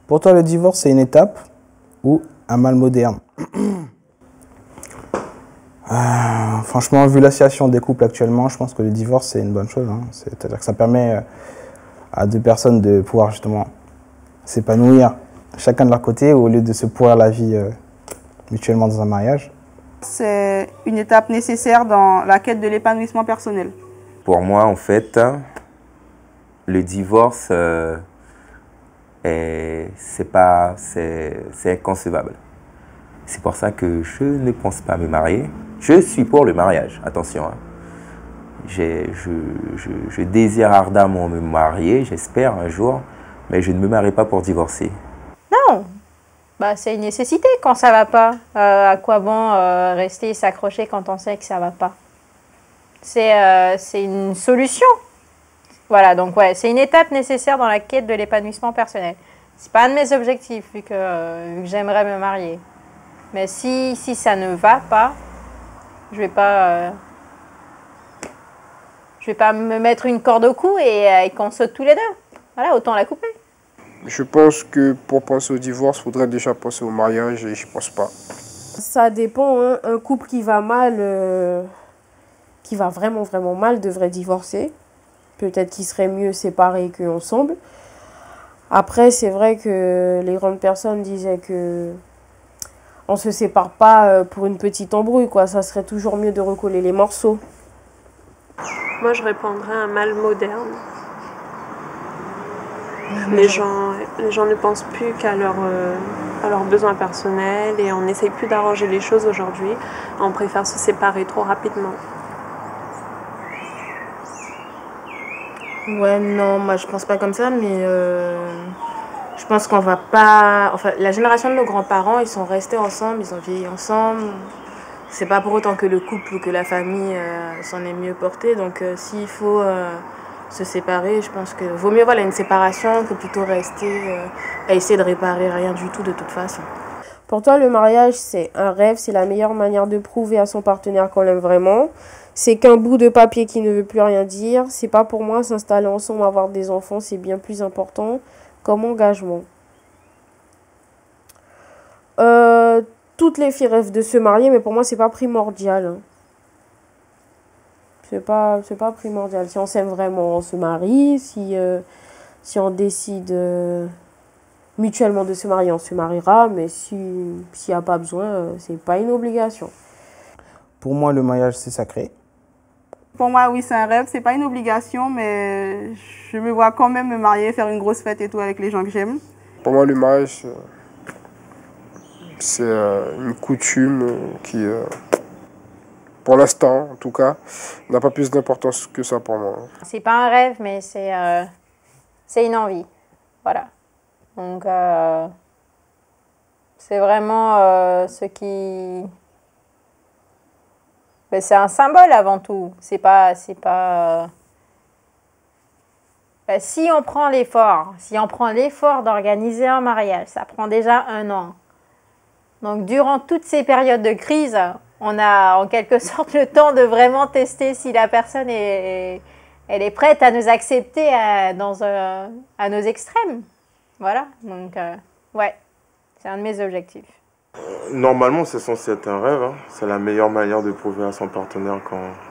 Pour toi, le divorce, c'est une étape ou un mal moderne? Franchement, vu la situation des couples actuellement, je pense que le divorce, c'est une bonne chose, hein. C'est-à-dire que ça permet à deux personnes de pouvoir justement s'épanouir chacun de leur côté au lieu de se pourrir la vie mutuellement dans un mariage. C'est une étape nécessaire dans la quête de l'épanouissement personnel. Pour moi, en fait, le divorce, c'est inconcevable. C'est pour ça que je ne pense pas me marier. Je suis pour le mariage, attention, hein. Je désire ardemment me marier, j'espère un jour, mais je ne me marie pas pour divorcer. Non, bah, c'est une nécessité quand ça va pas. À quoi bon rester et s'accrocher quand on sait que ça va pas? C'est une solution. Voilà, donc ouais, c'est une étape nécessaire dans la quête de l'épanouissement personnel. C'est pas un de mes objectifs vu que j'aimerais me marier. Mais si ça ne va pas, je vais pas me mettre une corde au cou et qu'on saute tous les deux. Voilà, autant la couper. Je pense que pour penser au divorce, il faudrait déjà penser au mariage et je pense pas. Ça dépend, hein. Un couple qui va mal, qui va vraiment vraiment mal, devrait divorcer. Peut-être qu'il serait mieux séparés qu'ensemble. Après, c'est vrai que les grandes personnes disaient que on se sépare pas pour une petite embrouille, quoi. Ça serait toujours mieux de recoller les morceaux. Moi, je répondrais à un mal moderne. Les gens ne pensent plus qu'à leurs besoins personnels et on n'essaye plus d'arranger les choses aujourd'hui. On préfère se séparer trop rapidement. Ouais, non, moi je pense pas comme ça, mais je pense qu'on va pas... Enfin, la génération de nos grands-parents, ils sont restés ensemble, ils ont vieilli ensemble. C'est pas pour autant que le couple ou que la famille s'en est mieux porté. Donc s'il faut se séparer, je pense que vaut mieux voilà, une séparation que plutôt rester à essayer de réparer rien du tout de toute façon. Pour toi, le mariage, c'est un rêve, c'est la meilleure manière de prouver à son partenaire qu'on l'aime vraiment. C'est qu'un bout de papier qui ne veut plus rien dire. C'est pas pour moi, s'installer ensemble, avoir des enfants, c'est bien plus important comme engagement. Toutes les filles rêvent de se marier, mais pour moi, c'est pas primordial. C'est pas primordial. Si on s'aime vraiment, on se marie. Si on décide mutuellement de se marier, on se mariera. Mais s'il n'y a pas besoin, c'est pas une obligation. Pour moi, le mariage, c'est sacré. Pour moi, oui, c'est un rêve, c'est pas une obligation, mais je me vois quand même me marier, faire une grosse fête et tout avec les gens que j'aime. Pour moi, le mariage, c'est une coutume qui, pour l'instant en tout cas, n'a pas plus d'importance que ça pour moi. C'est pas un rêve, mais c'est une envie. Voilà. Donc, c'est vraiment ce qui... Mais c'est un symbole avant tout. C'est pas. Si on prend l'effort d'organiser un mariage, ça prend déjà 1 an. Donc, durant toutes ces périodes de crise, on a en quelque sorte le temps de vraiment tester si la personne elle est prête à nous accepter à nos extrêmes. Voilà. Donc, ouais, c'est un de mes objectifs. Normalement, c'est censé être un rêve, hein. C'est la meilleure manière de prouver à son partenaire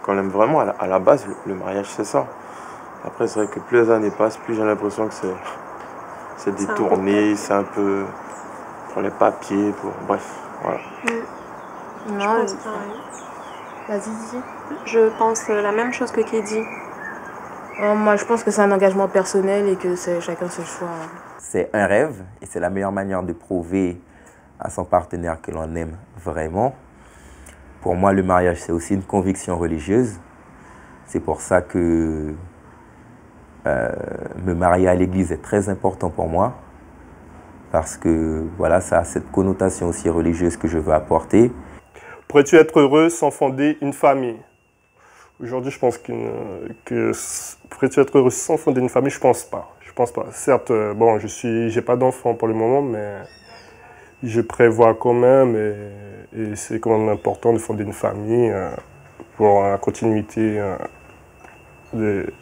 qu'on l'aime vraiment. À la base, le mariage, c'est ça. Après, c'est vrai que plus les années passent, plus j'ai l'impression que c'est détourné, c'est un peu pour les papiers, bref, voilà. Non, Vas-y, dis. je pense la même chose que Kédi. Moi, je pense que c'est un engagement personnel et que chacun se choix. C'est un rêve et c'est la meilleure manière de prouver à son partenaire que l'on aime vraiment. Pour moi, le mariage, c'est aussi une conviction religieuse. C'est pour ça que me marier à l'église est très important pour moi. Parce que voilà, ça a cette connotation aussi religieuse que je veux apporter. Pourrais-tu être heureux sans fonder une famille? Aujourd'hui, je pense que pourrais-tu être heureux sans fonder une famille? Je pense pas. Je pense pas. Certes, bon, j'ai pas d'enfant pour le moment, mais je prévois quand même et c'est quand même important de fonder une famille pour la continuité de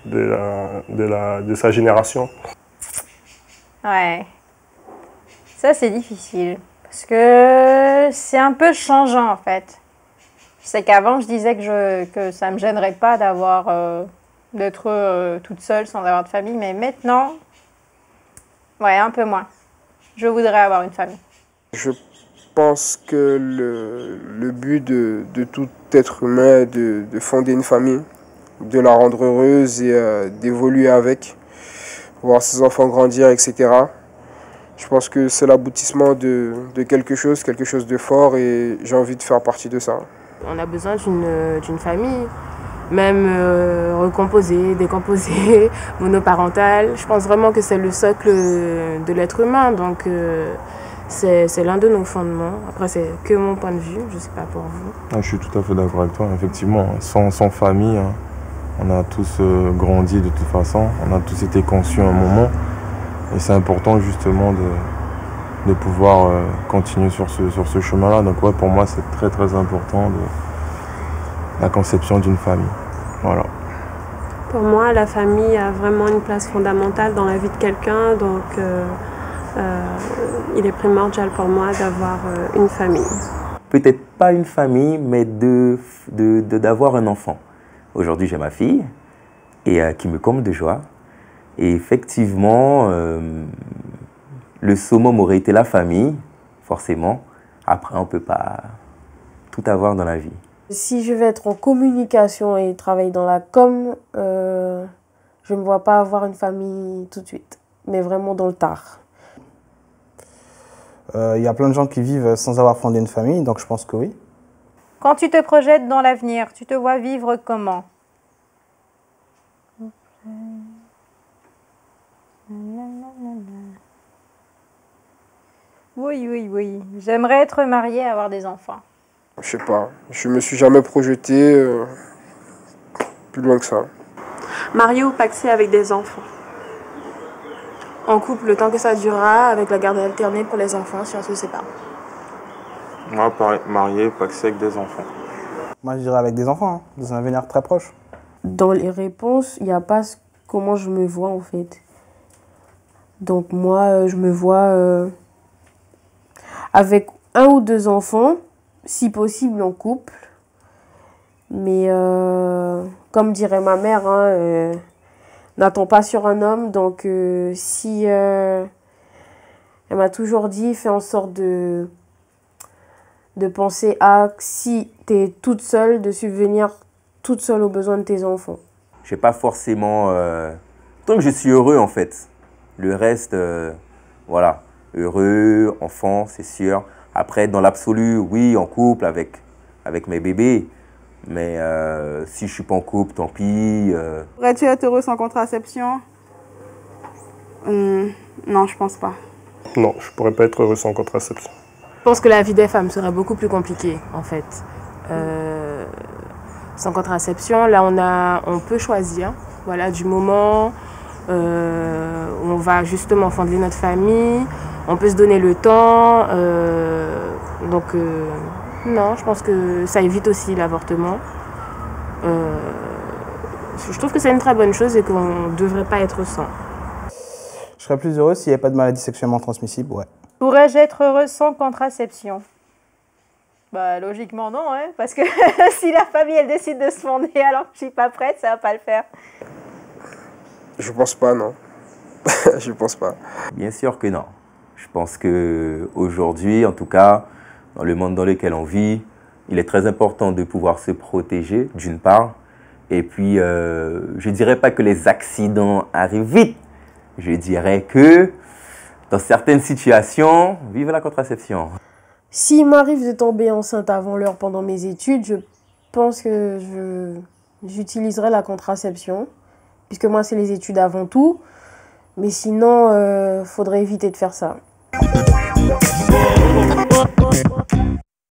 sa génération. Ouais. Ça, c'est difficile. Parce que c'est un peu changeant, en fait. Je sais qu'avant, je disais que ça ne me gênerait pas d'être toute seule sans avoir de famille. Mais maintenant, ouais, un peu moins. Je voudrais avoir une famille. Je pense que le but de tout être humain est de fonder une famille, de la rendre heureuse et d'évoluer avec, voir ses enfants grandir, etc. Je pense que c'est l'aboutissement de quelque chose de fort et j'ai envie de faire partie de ça. On a besoin d'une famille, même recomposée, décomposée, monoparentale. Je pense vraiment que c'est le socle de l'être humain, donc c'est l'un de nos fondements. Après, c'est que mon point de vue, je ne sais pas pour vous. Ah, je suis tout à fait d'accord avec toi, effectivement. Sans famille, hein, on a tous grandi de toute façon, on a tous été conçus à un moment. Et c'est important justement de pouvoir continuer sur ce chemin-là. Donc ouais, pour moi, c'est très très important la conception d'une famille. Voilà. Pour moi, la famille a vraiment une place fondamentale dans la vie de quelqu'un. Donc il est primordial pour moi d'avoir une famille. Peut-être pas une famille, mais d'avoir un enfant. Aujourd'hui, j'ai ma fille et qui me comble de joie. Et effectivement, le summum aurait été la famille, forcément. Après, on ne peut pas tout avoir dans la vie. Si je vais être en communication et travailler dans la com, je ne me vois pas avoir une famille tout de suite, mais vraiment dans le tard. Y a plein de gens qui vivent sans avoir fondé une famille, donc je pense que oui. Quand tu te projettes dans l'avenir, tu te vois vivre comment? Oui. J'aimerais être mariée et avoir des enfants. Je sais pas, je me suis jamais projeté plus loin que ça. Mariée ou pacsée avec des enfants? En couple, le temps que ça durera, avec la garde alternée pour les enfants, si on se sépare. Moi, pareil, marié, pacsé avec des enfants. Moi, je dirais avec des enfants, hein, dans un avenir très proche. Dans les réponses, il n'y a pas comment je me vois en fait. Donc moi, je me vois avec 1 ou 2 enfants, si possible en couple. Mais comme dirait ma mère, hein, n'attends pas sur un homme. Donc si elle m'a toujours dit, fais en sorte de penser à, si tu es toute seule, de subvenir toute seule aux besoins de tes enfants. Je n'ai pas forcément... Tant que je suis heureux, en fait. Le reste, voilà. Heureux, enfant, c'est sûr. Après, dans l'absolu, oui, en couple avec mes bébés. Mais si je ne suis pas en couple, tant pis. Pourrais-tu être heureux sans contraception? Non, je pense pas. Non, je ne pourrais pas être heureux sans contraception. Je pense que la vie des femmes serait beaucoup plus compliquée, en fait. Sans contraception, là, on peut choisir, voilà, du moment où on va justement fonder notre famille, on peut se donner le temps. Non, je pense que ça évite aussi l'avortement. Je trouve que c'est une très bonne chose et qu'on ne devrait pas être sans. Je serais plus heureux s'il n'y avait pas de maladie sexuellement transmissible, ouais. Pourrais-je être heureuse sans contraception? Bah logiquement non, hein, parce que si la famille elle décide de se fonder alors que je suis pas prête, ça va pas le faire. Je pense pas, non. Je pense pas. Bien sûr que non. Je pense qu'aujourd'hui, en tout cas, dans le monde dans lequel on vit, il est très important de pouvoir se protéger, d'une part. Et puis, je ne dirais pas que les accidents arrivent vite. Je dirais que, dans certaines situations, vive la contraception. S'il m'arrive de tomber enceinte avant l'heure pendant mes études, je pense que j'utiliserai la contraception, puisque moi, c'est les études avant tout. Mais sinon, faudrait éviter de faire ça.